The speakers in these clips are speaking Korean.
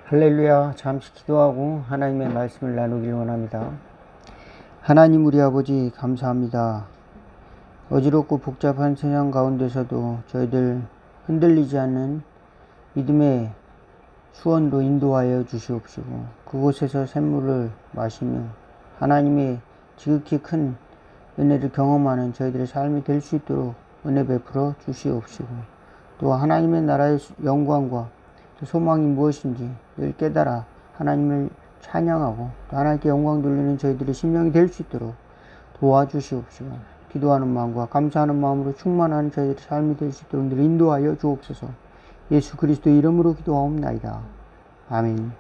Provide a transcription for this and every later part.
할렐루야. 잠시 기도하고 하나님의 말씀을 나누길 원합니다. 하나님 우리 아버지 감사합니다. 어지럽고 복잡한 세상 가운데서도 저희들 흔들리지 않는 믿음의 수원로 인도하여 주시옵시고 그곳에서 샘물을 마시며 하나님의 지극히 큰 은혜를 경험하는 저희들의 삶이 될 수 있도록 은혜 베풀어 주시옵시고 또 하나님의 나라의 영광과 또 소망이 무엇인지 늘 깨달아 하나님을 찬양하고 또 하나님께 영광 돌리는 저희들의 심령이 될 수 있도록 도와주시옵시고 기도하는 마음과 감사하는 마음으로 충만한 저희들의 삶이 될 수 있도록 늘 인도하여 주옵소서. 예수 그리스도의 이름으로 기도하옵나이다. 아멘.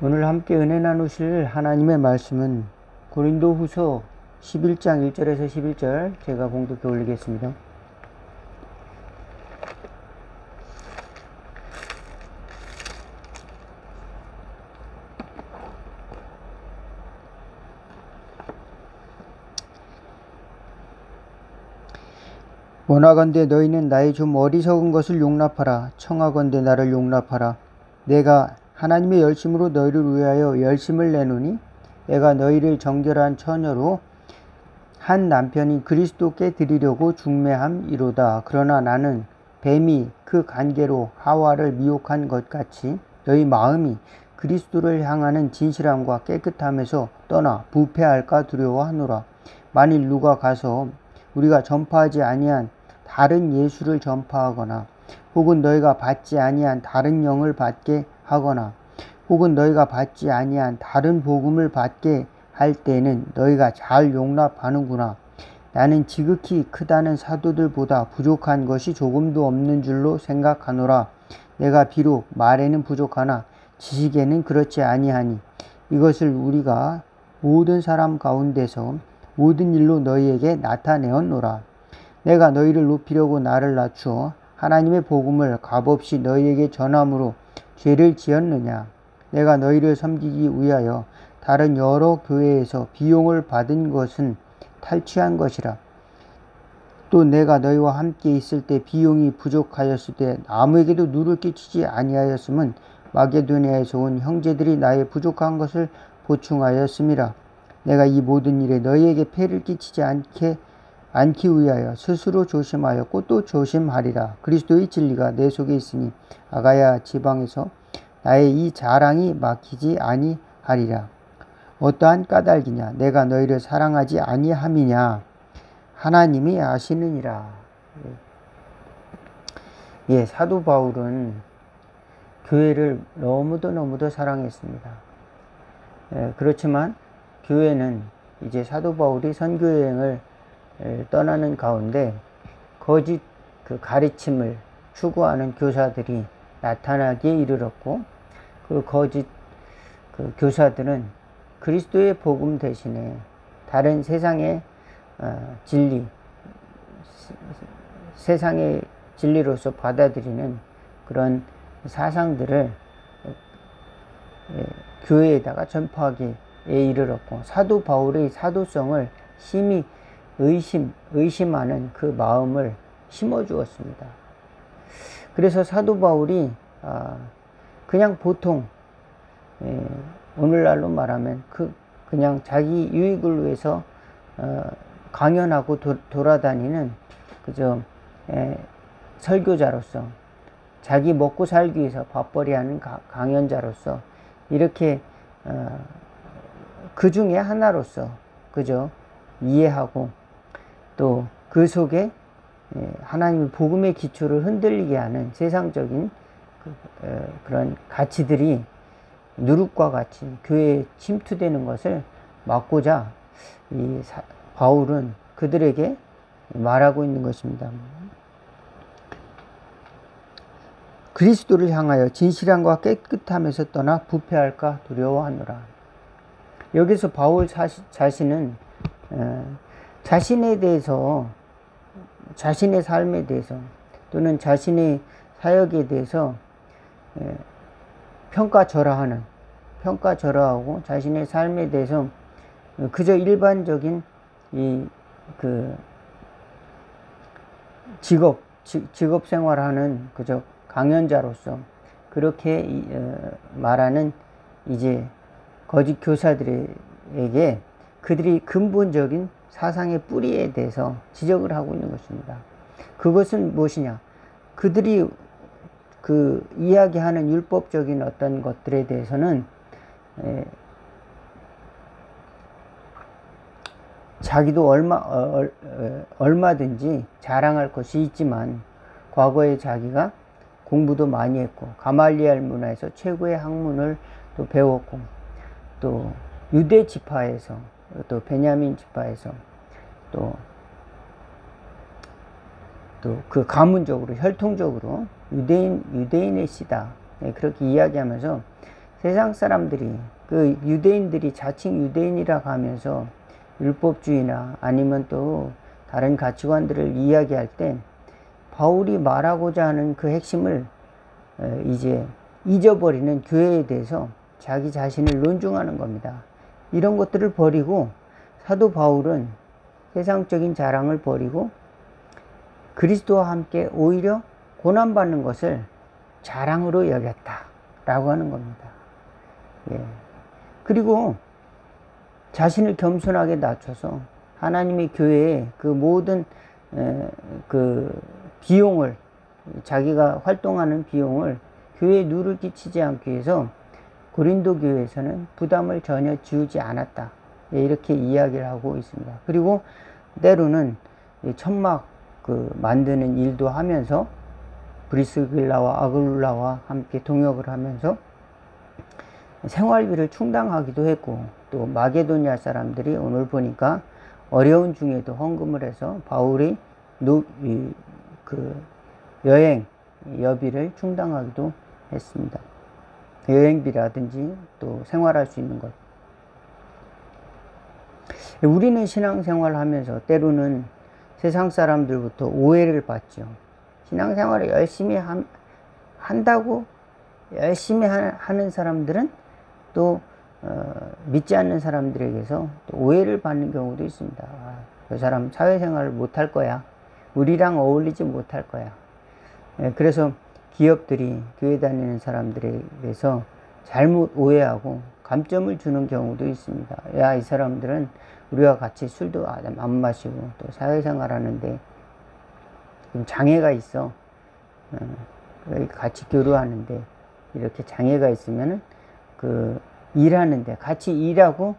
오늘 함께 은혜 나누실 하나님의 말씀은 고린도후서 11장 1절에서 11절 제가 봉독해 올리겠습니다. 원하건대 너희는 나의 좀 어리석은 것을 용납하라. 청하건대 나를 용납하라. 내가 하나님의 열심으로 너희를 위하여 열심을 내노니 내가 너희를 정결한 처녀로 한 남편이 그리스도께 드리려고 중매함이로다. 그러나 나는 뱀이 그 관계로 하와를 미혹한 것 같이 너희 마음이 그리스도를 향하는 진실함과 깨끗함에서 떠나 부패할까 두려워하노라. 만일 누가 가서 우리가 전파하지 아니한 다른 예수를 전파하거나 혹은 너희가 받지 아니한 다른 영을 받게 하거나 혹은 너희가 받지 아니한 다른 복음을 받게 할 때는 너희가 잘 용납하는구나. 나는 지극히 크다는 사도들보다 부족한 것이 조금도 없는 줄로 생각하노라. 내가 비록 말에는 부족하나 지식에는 그렇지 아니하니 이것을 우리가 모든 사람 가운데서 모든 일로 너희에게 나타내었노라. 내가 너희를 높이려고 나를 낮추어 하나님의 복음을 값없이 너희에게 전함으로 죄를 지었느냐. 내가 너희를 섬기기 위하여 다른 여러 교회에서 비용을 받은 것은 탈취한 것이라. 또 내가 너희와 함께 있을 때 비용이 부족하였을 때 아무에게도 누를 끼치지 아니하였음은 마게도니아에서 온 형제들이 나의 부족한 것을 보충하였음이라. 내가 이 모든 일에 너희에게 폐를 끼치지 않기 위하여 스스로 조심하였고 또 조심하리라. 그리스도의 진리가 내 속에 있으니 아가야 지방에서 나의 이 자랑이 막히지 아니하리라. 어떠한 까닭이냐. 내가 너희를 사랑하지 아니함이냐. 하나님이 아시느니라. 사도 바울은 교회를 너무도 사랑했습니다. 그렇지만 교회는 이제 사도 바울이 선교 여행을 떠나는 가운데 거짓 가르침을 추구하는 교사들이 나타나기에 이르렀고 그 거짓 교사들은 그리스도의 복음 대신에 다른 세상의 진리, 세상의 진리로서 받아들이는 그런 사상들을 교회에다가 전파하기에 이르렀고 사도 바울의 사도성을 심히 의심하는 그 마음을 심어주었습니다. 그래서 사도 바울이 그냥 보통 오늘날로 말하면 그냥 자기 유익을 위해서 강연하고 돌아다니는 그저 설교자로서 자기 먹고 살기 위해서 밥벌이하는 강연자로서 이렇게 그 중에 하나로서 그저 이해하고 또 그 속에 하나님의 복음의 기초를 흔들리게 하는 세상적인 그런 가치들이 누룩과 같이 교회에 침투되는 것을 막고자 이 바울은 그들에게 말하고 있는 것입니다. 그리스도를 향하여 진실함과 깨끗함에서 떠나 부패할까 두려워하노라. 여기서 바울 자신은 자신에 대해서, 자신의 삶에 대해서 또는 자신의 사역에 대해서 평가절하하고 자신의 삶에 대해서 그저 일반적인 직업 생활하는 그저 강연자로서 그렇게 말하는 이제 거짓 교사들에게 그들이 근본적인 사상의 뿌리에 대해서 지적을 하고 있는 것입니다. 그것은 무엇이냐? 그들이 그 이야기하는 율법적인 어떤 것들에 대해서는 자기도 얼마든지 자랑할 것이 있지만 과거에 자기가 공부도 많이 했고 가말리엘 문화에서 최고의 학문을 또 배웠고 또 유대 지파에서 또 베냐민 지파에서 또 그 가문적으로 혈통적으로 유대인의 씨다, 그렇게 이야기하면서 세상 사람들이 그 유대인들이 자칭 유대인이라고 하면서 율법주의나 아니면 또 다른 가치관들을 이야기할 때 바울이 말하고자 하는 그 핵심을 이제 잊어버리는 교회에 대해서 자기 자신을 논중하는 겁니다. 이런 것들을 버리고 사도 바울은 세상적인 자랑을 버리고 그리스도와 함께 오히려 고난받는 것을 자랑으로 여겼다라고 하는 겁니다. 예. 그리고 자신을 겸손하게 낮춰서 하나님의 교회에 그 모든 그 비용을, 자기가 활동하는 비용을 교회에 누를 끼치지 않기 위해서 고린도 교회에서는 부담을 전혀 지우지 않았다, 이렇게 이야기를 하고 있습니다. 그리고 때로는 천막 만드는 일도 하면서 브리스길라와 아굴라와 함께 동역을 하면서 생활비를 충당하기도 했고, 또 마게도니아 사람들이 오늘 보니까 어려운 중에도 헌금을 해서 바울이 그 여행 여비를 충당하기도 했습니다. 여행비라든지 또 생활할 수 있는 것. 우리는 신앙생활을 하면서 때로는 세상 사람들부터 오해를 받죠. 신앙생활을 열심히 한다고 열심히 하는 사람들은 또 믿지 않는 사람들에게서 또 오해를 받는 경우도 있습니다. 그 사람 사회생활을 못할 거야, 우리랑 어울리지 못할 거야. 그래서 기업들이 교회 다니는 사람들에게서 잘못 오해하고 감점을 주는 경우도 있습니다. 야, 이 사람들은 우리와 같이 술도 안 마시고 또 사회생활 하는데 좀 장애가 있어. 같이 교류하는데 이렇게 장애가 있으면은 일하는데 같이 일하고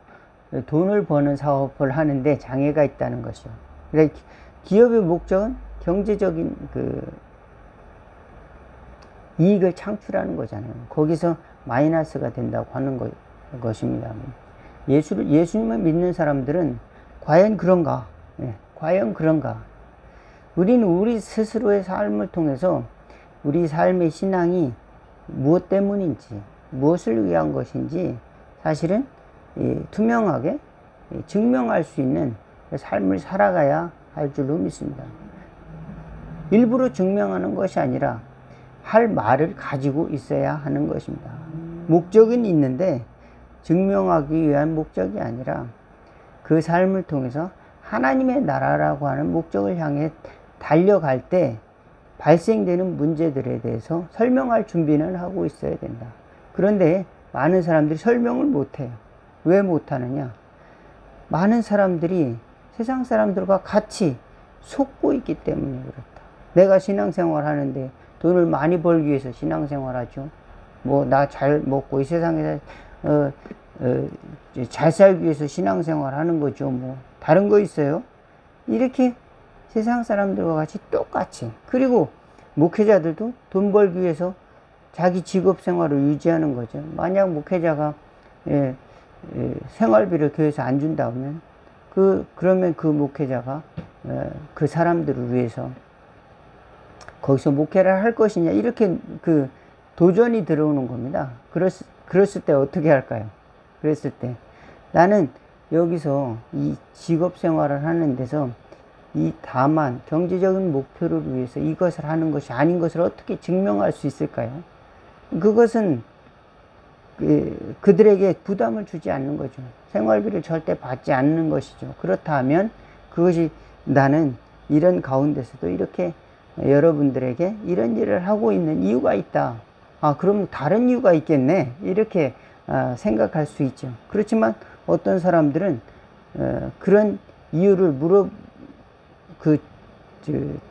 돈을 버는 사업을 하는데 장애가 있다는 것이요. 그러니까 기업의 목적은 경제적인 이익을 창출하는 거잖아요. 거기서 마이너스가 된다고 하는 것입니다. 예수님을 믿는 사람들은 과연 그런가? 과연 그런가? 우리는 우리 스스로의 삶을 통해서 우리 삶의 신앙이 무엇 때문인지, 무엇을 위한 것인지 사실은 투명하게 증명할 수 있는 삶을 살아가야 할 줄로 믿습니다. 일부러 증명하는 것이 아니라 할 말을 가지고 있어야 하는 것입니다. 목적은 있는데 증명하기 위한 목적이 아니라 그 삶을 통해서 하나님의 나라라고 하는 목적을 향해 달려갈 때 발생되는 문제들에 대해서 설명할 준비는 하고 있어야 된다. 그런데 많은 사람들이 설명을 못해요. 왜 못하느냐? 많은 사람들이 세상 사람들과 같이 속고 있기 때문에 그렇다. 내가 신앙생활 하는데 돈을 많이 벌기 위해서 신앙생활 하죠. 나 잘 먹고 이 세상에서 잘 살기 위해서 신앙생활 하는 거죠. 다른 거 있어요? 이렇게 세상 사람들과 같이 똑같이. 그리고 목회자들도 돈 벌기 위해서 자기 직업 생활을 유지하는 거죠. 만약 목회자가 생활비를 교회에서 안 준다면 그러면 그 목회자가 그 사람들을 위해서 거기서 목회를 할 것이냐, 이렇게 도전이 들어오는 겁니다. 그랬을 때 어떻게 할까요? 그랬을 때 나는 여기서 이 직업 생활을 하는 데서 다만 경제적인 목표를 위해서 이것을 하는 것이 아닌 것을 어떻게 증명할 수 있을까요? 그것은 그들에게 부담을 주지 않는 거죠. 생활비를 절대 받지 않는 것이죠. 그렇다면 그것이 나는 이런 가운데서도 이렇게 여러분들에게 이런 일을 하고 있는 이유가 있다. 아, 그럼 다른 이유가 있겠네. 이렇게 생각할 수 있죠. 그렇지만 어떤 사람들은 그런 이유를 그,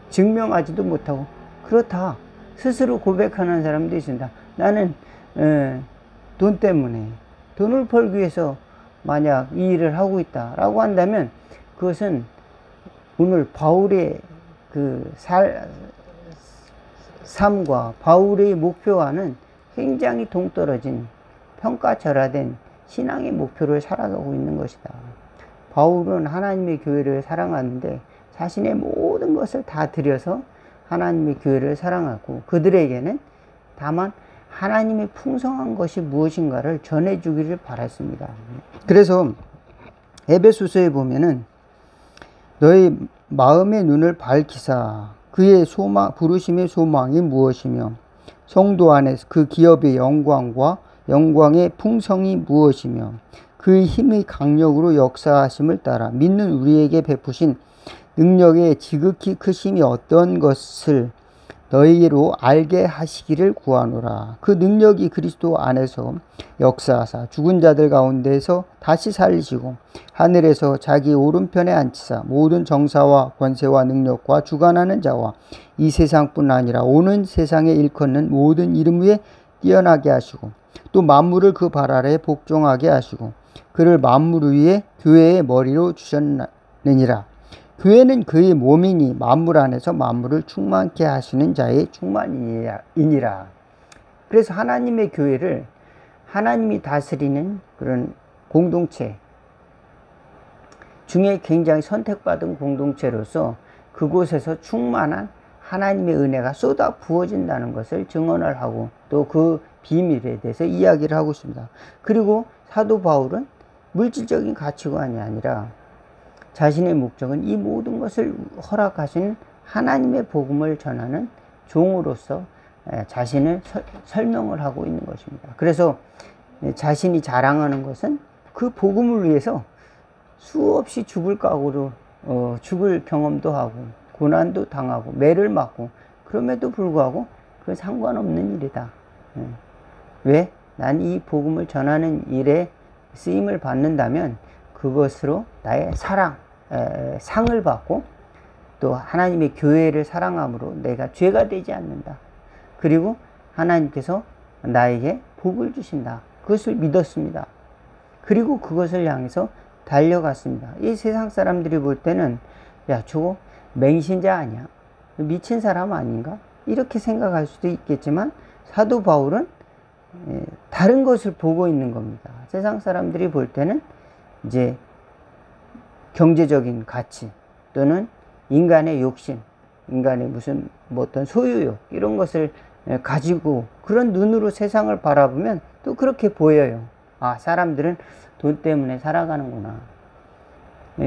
증명하지도 못하고 그렇다 스스로 고백하는 사람도 있습니다. 나는 돈 때문에, 돈을 벌기 위해서 만약 이 일을 하고 있다라고 한다면 그것은 오늘 바울의 그 삶과 바울의 목표와는 굉장히 동떨어진 평가절하된 신앙의 목표를 살아가고 있는 것이다. 바울은 하나님의 교회를 사랑하는데 자신의 모든 것을 다 들여서 하나님의 교회를 사랑하고 그들에게는 다만 하나님의 풍성한 것이 무엇인가를 전해주기를 바랐습니다. 그래서 에베소서에 보면은 너희 마음의 눈을 밝히사 그의 부르심의 소망이 무엇이며 성도 안에서 그 기업의 영광과 영광의 풍성이 무엇이며 그의 힘의 강력으로 역사하심을 따라 믿는 우리에게 베푸신 능력의 지극히 크심이 어떤 것을 너희로 알게 하시기를 구하노라. 그 능력이 그리스도 안에서 역사하사 죽은 자들 가운데서 다시 살리시고 하늘에서 자기 오른편에 앉히사 모든 정사와 권세와 능력과 주관하는 자와 이 세상뿐 아니라 오는 세상에 일컫는 모든 이름 위에 뛰어나게 하시고 또 만물을 그 발 아래 복종하게 하시고 그를 만물 위에 교회의 머리로 주셨느니라. 교회는 그의 몸이니 만물 안에서 만물을 충만케 하시는 자의 충만이니라. 그래서 하나님의 교회를 하나님이 다스리는 그런 공동체 중에 굉장히 선택받은 공동체로서 그곳에서 충만한 하나님의 은혜가 쏟아 부어진다는 것을 증언을 하고 또 그 비밀에 대해서 이야기를 하고 있습니다. 그리고 사도 바울은 물질적인 가치관이 아니라 자신의 목적은 이 모든 것을 허락하신 하나님의 복음을 전하는 종으로서 자신을 설명을 하고 있는 것입니다. 그래서 자신이 자랑하는 것은 그 복음을 위해서 수없이 죽을 각오로 죽을 경험도 하고 고난도 당하고 매를 맞고 그럼에도 불구하고 그 상관없는 일이다. 왜? 난 이 복음을 전하는 일에 쓰임을 받는다면 그것으로 나의 상을 받고 또 하나님의 교회를 사랑함으로 내가 죄가 되지 않는다. 그리고 하나님께서 나에게 복을 주신다. 그것을 믿었습니다. 그리고 그것을 향해서 달려갔습니다. 이 세상 사람들이 볼 때는 야, 저거 맹신자 아니야? 미친 사람 아닌가? 이렇게 생각할 수도 있겠지만 사도 바울은 다른 것을 보고 있는 겁니다. 세상 사람들이 볼 때는 이제 경제적인 가치 또는 인간의 욕심, 인간의 무슨 어떤 소유욕 이런 것을 가지고 그런 눈으로 세상을 바라보면 또 그렇게 보여요. 아, 사람들은 돈 때문에 살아가는구나.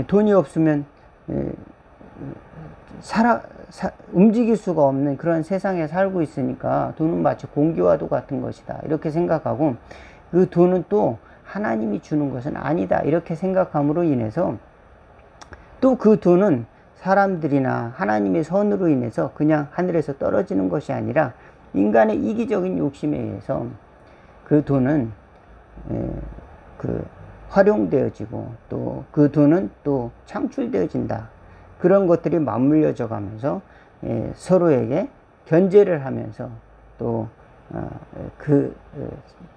돈이 없으면 움직일 수가 없는 그런 세상에 살고 있으니까 돈은 마치 공기와도 같은 것이다. 이렇게 생각하고 그 돈은 또 하나님이 주는 것은 아니다. 이렇게 생각함으로 인해서 또 그 돈은 사람들이나 하나님의 선으로 인해서 그냥 하늘에서 떨어지는 것이 아니라 인간의 이기적인 욕심에 의해서 그 돈은 활용되어지고 또 그 돈은 또 창출되어진다. 그런 것들이 맞물려져 가면서 서로에게 견제를 하면서 또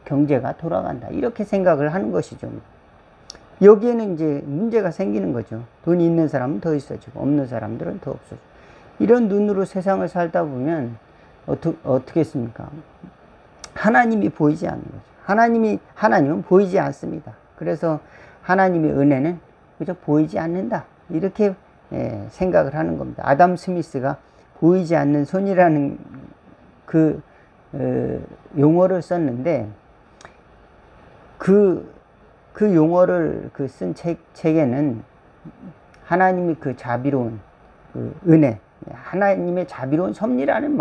경제가 돌아간다. 이렇게 생각을 하는 것이죠. 여기에는 이제 문제가 생기는 거죠. 돈이 있는 사람은 더 있어지고 없는 사람들은 더 없어지고. 이런 눈으로 세상을 살다 보면 어떻겠습니까? 하나님이 보이지 않는 거죠. 하나님은 보이지 않습니다. 그래서 하나님의 은혜는 그저 보이지 않는다. 이렇게 생각을 하는 겁니다. 아담 스미스가 보이지 않는 손이라는 그 용어를 썼는데 그 용어를 쓴 책에는 하나님이 그 자비로운 그 은혜, 하나님의 자비로운 섭리라는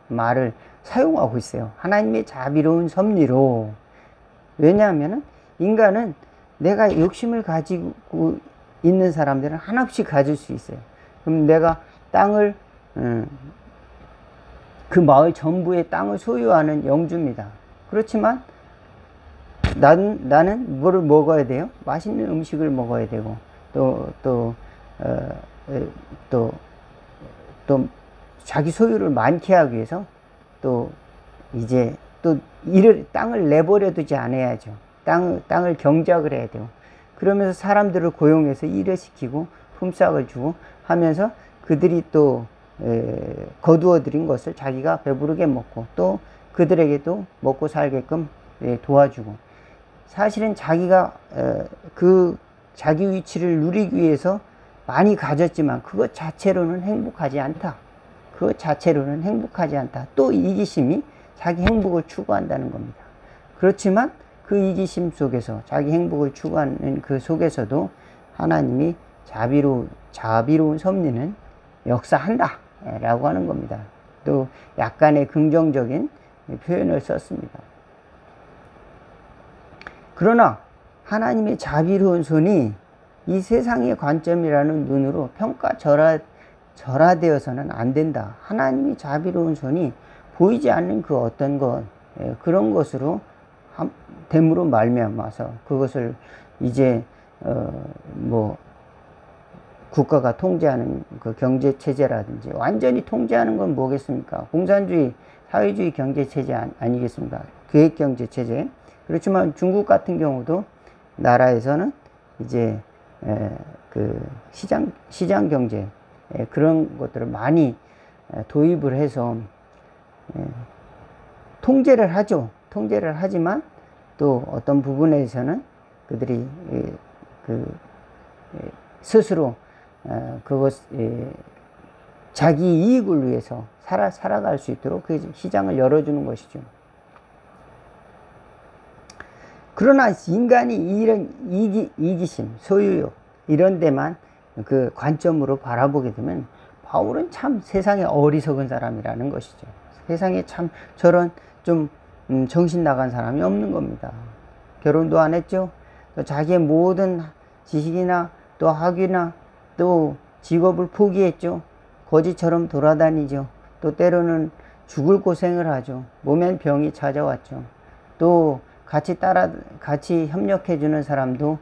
말을 사용하고 있어요. 하나님의 자비로운 섭리로. 왜냐하면 인간은 내가 욕심을 가지고 있는 사람들은 한없이 가질 수 있어요. 그럼 내가 땅을 그 마을 전부의 땅을 소유하는 영주입니다. 그렇지만 나는 뭐를 먹어야 돼요? 맛있는 음식을 먹어야 되고, 또 자기 소유를 많게 하기 위해서 이제 땅을 내버려 두지 않아야죠. 땅을 경작을 해야 돼요. 그러면서 사람들을 고용해서 일을 시키고 품삯을 주고 하면서 그들이 또 거두어 들인 것을 자기가 배부르게 먹고 또 그들에게도 먹고 살게끔 도와주고, 사실은 자기가 자기 위치를 누리기 위해서 많이 가졌지만 그것 자체로는 행복하지 않다. 그것 자체로는 행복하지 않다. 또 이기심이 자기 행복을 추구한다는 겁니다. 그렇지만 그 이기심 속에서 자기 행복을 추구하는 그 속에서도 하나님이 자비로운 섭리는 역사한다 라고 하는 겁니다. 또 약간의 긍정적인 표현을 썼습니다. 그러나 하나님의 자비로운 손이 이 세상의 관점이라는 눈으로 절하되어서는 안 된다. 하나님이 자비로운 손이 보이지 않는 그 어떤 것, 그런 것으로 됨으로 말미암아서 그것을 이제 국가가 통제하는 그 경제 체제라든지, 완전히 통제하는 건 뭐겠습니까? 공산주의, 사회주의 경제 체제 아니겠습니까? 계획 경제 체제. 그렇지만 중국 같은 경우도 나라에서는 이제 그 시장 경제, 그런 것들을 많이 도입을 해서 통제를 하죠. 통제를 하지만 또 어떤 부분에서는 그들이 스스로 자기 이익을 위해서 살아갈 수 있도록 그 시장을 열어주는 것이죠. 그러나 인간이 이런 이기심, 소유욕 이런 데만 그 관점으로 바라보게 되면 바울은 참 세상에 어리석은 사람이라는 것이죠. 세상에 참 저런 좀 정신 나간 사람이 없는 겁니다. 결혼도 안 했죠. 또 자기의 모든 지식이나 또 학위나 또 직업을 포기했죠. 거지처럼 돌아다니죠. 또 때로는 죽을 고생을 하죠. 몸엔 병이 찾아왔죠. 또 같이 협력해주는 사람도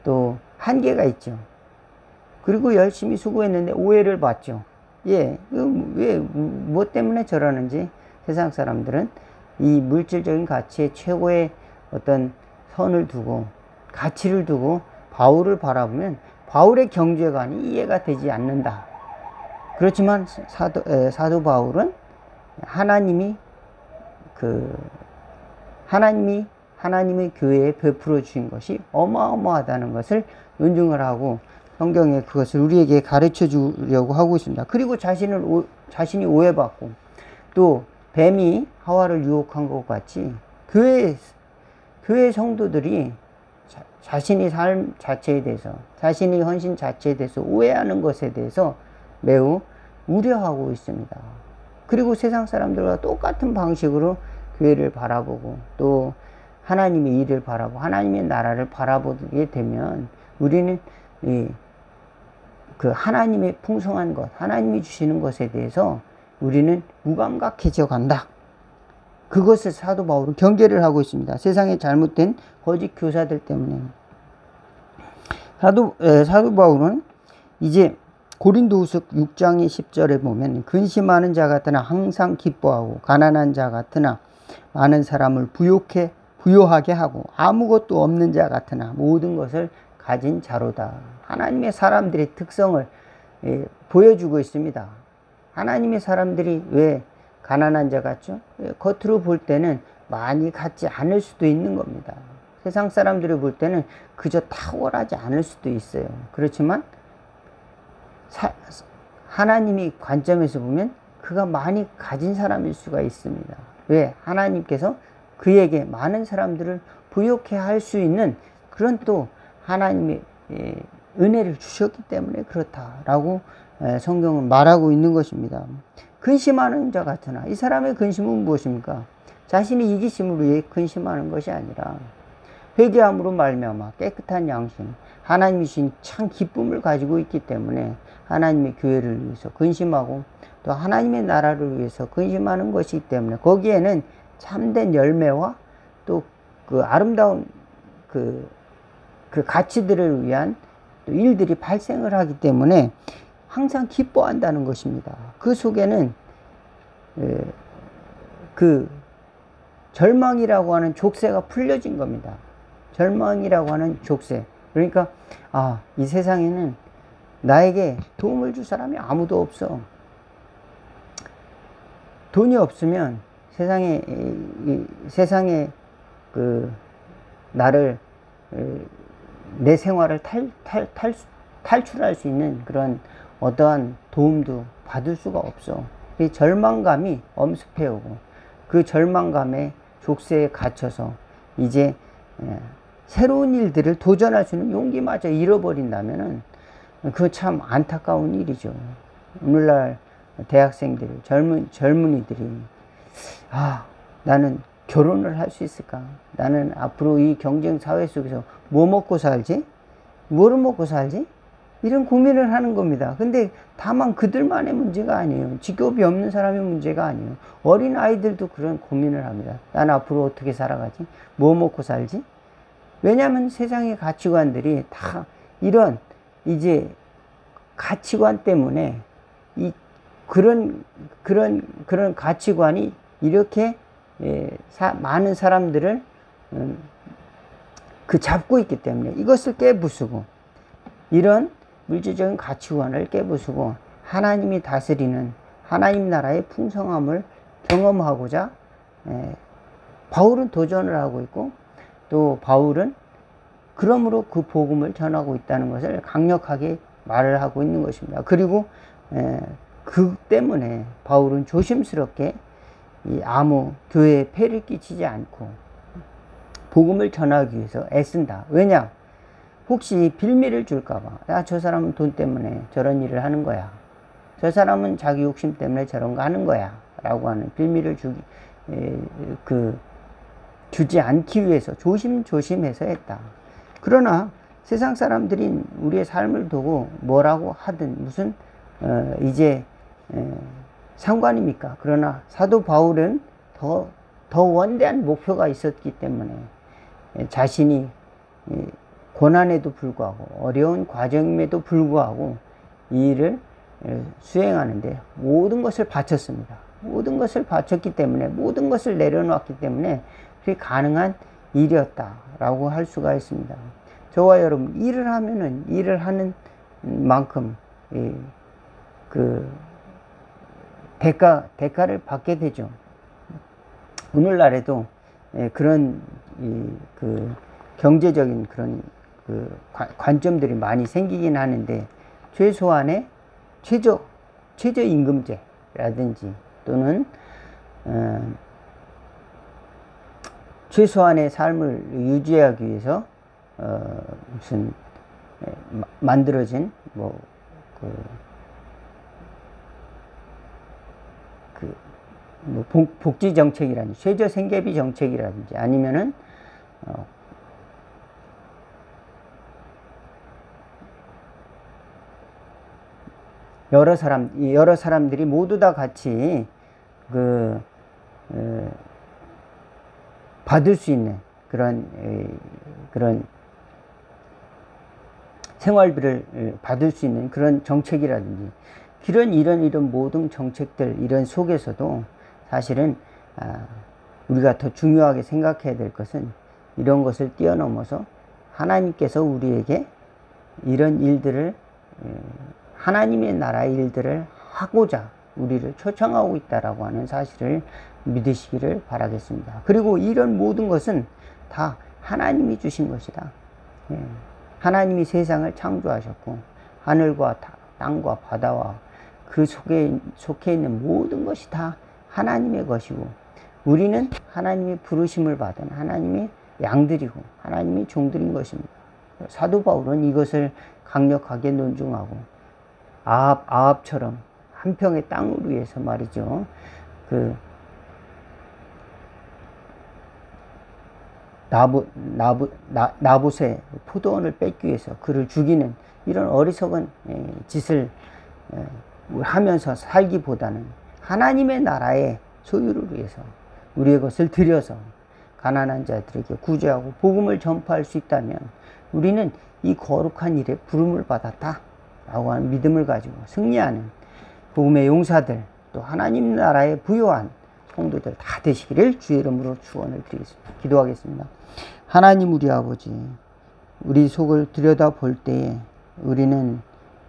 또 한계가 있죠. 그리고 열심히 수고했는데 오해를 받죠. 뭐 때문에 저러는지 세상 사람들은 이 물질적인 가치의 최고의 어떤 선을 두고, 가치를 두고 바울을 바라보면 바울의 경제관이 이해가 되지 않는다. 그렇지만 사도 바울은 하나님의 교회에 베풀어 주신 것이 어마어마하다는 것을 논증을 하고 성경에 그것을 우리에게 가르쳐 주려고 하고 있습니다. 그리고 자신이 오해받고 또 뱀이 하와를 유혹한 것 같이 교회 성도들이 자신의 삶 자체에 대해서, 자신의 헌신 자체에 대해서 오해하는 것에 대해서 매우 우려하고 있습니다. 그리고 세상 사람들과 똑같은 방식으로 교회를 바라보고 또 하나님의 일을 바라보고 하나님의 나라를 바라보게 되면 우리는 그 하나님의 풍성한 것, 하나님이 주시는 것에 대해서 우리는 무감각해져 간다. 그것을 사도 바울은 경계를 하고 있습니다. 세상에 잘못된 거짓 교사들 때문에. 사도 바울은 이제 고린도후서 6장의 10절에 보면 근심하는 자 같으나 항상 기뻐하고 가난한 자 같으나 많은 사람을 부요하게 하고 아무것도 없는 자 같으나 모든 것을 가진 자로다. 하나님의 사람들의 특성을 보여주고 있습니다. 하나님의 사람들이 왜 가난한 자 같죠? 겉으로 볼 때는 많이 갖지 않을 수도 있는 겁니다. 세상 사람들이 볼 때는 그저 탁월하지 않을 수도 있어요. 그렇지만 하나님의 관점에서 보면 그가 많이 가진 사람일 수가 있습니다. 왜? 하나님께서 그에게 많은 사람들을 부욕해 할 수 있는 그런 또 하나님의 은혜를 주셨기 때문에 그렇다라고 성경은 말하고 있는 것입니다. 근심하는 자 같으나 이 사람의 근심은 무엇입니까? 자신의 이기심으로 위해 근심하는 것이 아니라 회개함으로 말미암아 깨끗한 양심, 하나님이 주신 참 기쁨을 가지고 있기 때문에 하나님의 교회를 위해서 근심하고 또 하나님의 나라를 위해서 근심하는 것이기 때문에 거기에는 참된 열매와 또 그 아름다운 그 가치들을 위한 또 일들이 발생을 하기 때문에 항상 기뻐한다는 것입니다. 그 속에는 그 절망이라고 하는 족쇄가 풀려진 겁니다. 절망이라고 하는 족쇄. 그러니까 이 세상에는 나에게 도움을 줄 사람이 아무도 없어. 돈이 없으면 세상에 나를 내 생활을 탈출할 수 있는 그런 어떠한 도움도 받을 수가 없어. 이 절망감이 엄습해오고 그 절망감에 족쇄에 갇혀서 이제 새로운 일들을 도전할 수 있는 용기마저 잃어버린다면은 그거 참 안타까운 일이죠. 오늘날 대학생들, 젊은이들이 나는 결혼을 할 수 있을까? 나는 앞으로 이 경쟁 사회 속에서 뭐 먹고 살지? 뭐를 먹고 살지? 이런 고민을 하는 겁니다. 근데 다만 그들만의 문제가 아니에요. 직업이 없는 사람의 문제가 아니에요. 어린 아이들도 그런 고민을 합니다. 난 앞으로 어떻게 살아가지? 뭐 먹고 살지? 왜냐하면 세상의 가치관들이 다 이런 이제 가치관 때문에 그런 가치관이 이렇게 많은 사람들을 잡고 있기 때문에 이것을 깨부수고 이런 물질적인 가치관을 깨부수고 하나님이 다스리는 하나님 나라의 풍성함을 경험하고자 바울은 도전을 하고 있고 또 바울은 그러므로 그 복음을 전하고 있다는 것을 강력하게 말을 하고 있는 것입니다. 그리고 그 때문에 바울은 조심스럽게 아무 교회에 폐를 끼치지 않고 복음을 전하기 위해서 애쓴다. 왜냐? 혹시 빌미를 줄까봐. 저 사람은 돈 때문에 저런 일을 하는 거야. 저 사람은 자기 욕심 때문에 저런 거 하는 거야. 라고 하는 빌미를 주지 않기 위해서 조심조심해서 했다. 그러나 세상 사람들이 우리의 삶을 두고 뭐라고 하든 무슨 상관입니까? 그러나 사도 바울은 더 원대한 목표가 있었기 때문에 자신이 고난에도 불구하고 어려운 과정임에도 불구하고 이 일을 수행하는데 모든 것을 바쳤습니다. 모든 것을 바쳤기 때문에 모든 것을 내려놓았기 때문에 그게 가능한 일이었다라고 할 수가 있습니다. 저와 여러분 일을 하면은 일을 하는 만큼 대가를 받게 되죠. 오늘날에도 그런 경제적인 그런 관점들이 많이 생기긴 하는데 최소한의 최저임금제라든지 또는 최소한의 삶을 유지하기 위해서 무슨 만들어진 복지 정책이라든지 최저 생계비 정책이라든지 아니면은 여러 사람들이 모두 다 같이 받을 수 있는 그런 생활비를 받을 수 있는 그런 정책이라든지 이런 모든 정책들 이런 속에서도 사실은 우리가 더 중요하게 생각해야 될 것은 이런 것을 뛰어넘어서 하나님께서 우리에게 이런 일들을 하나님의 나라의 일들을 하고자 우리를 초청하고 있다라고 하는 사실을 믿으시기를 바라겠습니다. 그리고 이런 모든 것은 다 하나님이 주신 것이다. 하나님이 세상을 창조하셨고 하늘과 땅과 바다와 그 속에 있는 모든 것이 다 하나님의 것이고 우리는 하나님의 부르심을 받은 하나님의 양들이고 하나님의 종들인 것입니다. 사도 바울은 이것을 강력하게 논증하고 아합처럼 한 평의 땅을 위해서 말이죠. 나봇의 포도원을 뺏기 위해서 그를 죽이는 이런 어리석은 짓을 하면서 살기보다는 하나님의 나라의 소유를 위해서 우리의 것을 들여서 가난한 자들에게 구제하고 복음을 전파할 수 있다면 우리는 이 거룩한 일에 부름을 받았다 라고 하는 믿음을 가지고 승리하는 복음의 용사들, 또 하나님 나라에 부요한 성도들 다 되시기를 주의 이름으로 축원을 드리겠습니다. 기도하겠습니다. 하나님 우리 아버지, 우리 속을 들여다볼 때에 우리는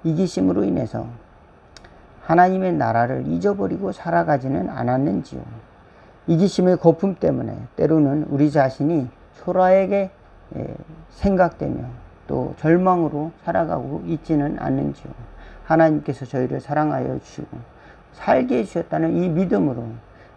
이기심으로 인해서 하나님의 나라를 잊어버리고 살아가지는 않았는지요. 이기심의 거품 때문에 때로는 우리 자신이 초라하게 생각되며 또 절망으로 살아가고 있지는 않는지요. 하나님께서 저희를 사랑하여 주시고 살게 해주셨다는 이 믿음으로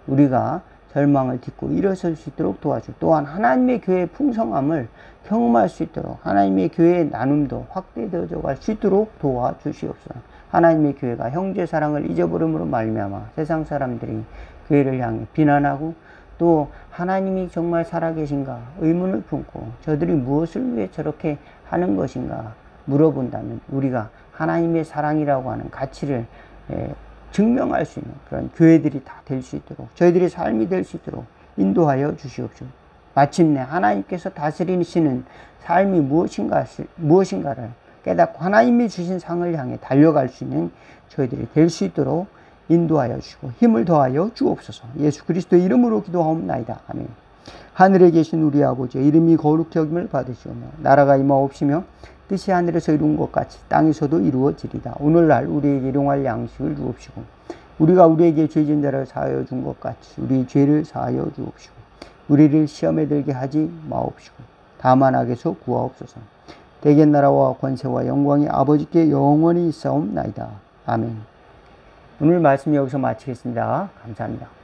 우리가 절망을 딛고 일어설 수 있도록 도와주, 또한 하나님의 교회의 풍성함을 경험할 수 있도록 하나님의 교회의 나눔도 확대되어져 갈 수 있도록 도와주시옵소서. 하나님의 교회가 형제 사랑을 잊어버림으로 말미암아 세상 사람들이 교회를 향해 비난하고 또 하나님이 정말 살아계신가 의문을 품고 저들이 무엇을 위해 저렇게 하는 것인가 물어본다면 우리가 하나님의 사랑이라고 하는 가치를 증명할 수 있는 그런 교회들이 다 될 수 있도록, 저희들의 삶이 될 수 있도록 인도하여 주시옵소서. 마침내 하나님께서 다스리시는 삶이 무엇인가를 깨닫고 하나님이 주신 상을 향해 달려갈 수 있는 저희들이 될 수 있도록 인도하여 주시고 힘을 더하여 주옵소서. 예수 그리스도의 이름으로 기도하옵나이다. 아멘. 하늘에 계신 우리 아버지, 이름이 거룩히 여김을 받으시오며 나라가 임하옵시며 뜻이 하늘에서 이룬 것 같이 땅에서도 이루어지리다. 오늘날 우리에게 일용할 양식을 주옵시고 우리가 우리에게 죄진 자를 사하여 준 것 같이 우리 죄를 사하여 주옵시고 우리를 시험에 들게 하지 마옵시고 다만 악에서 구하옵소서. 대개 나라와 권세와 영광이 아버지께 영원히 있사옵나이다. 아멘. 오늘 말씀 여기서 마치겠습니다. 감사합니다.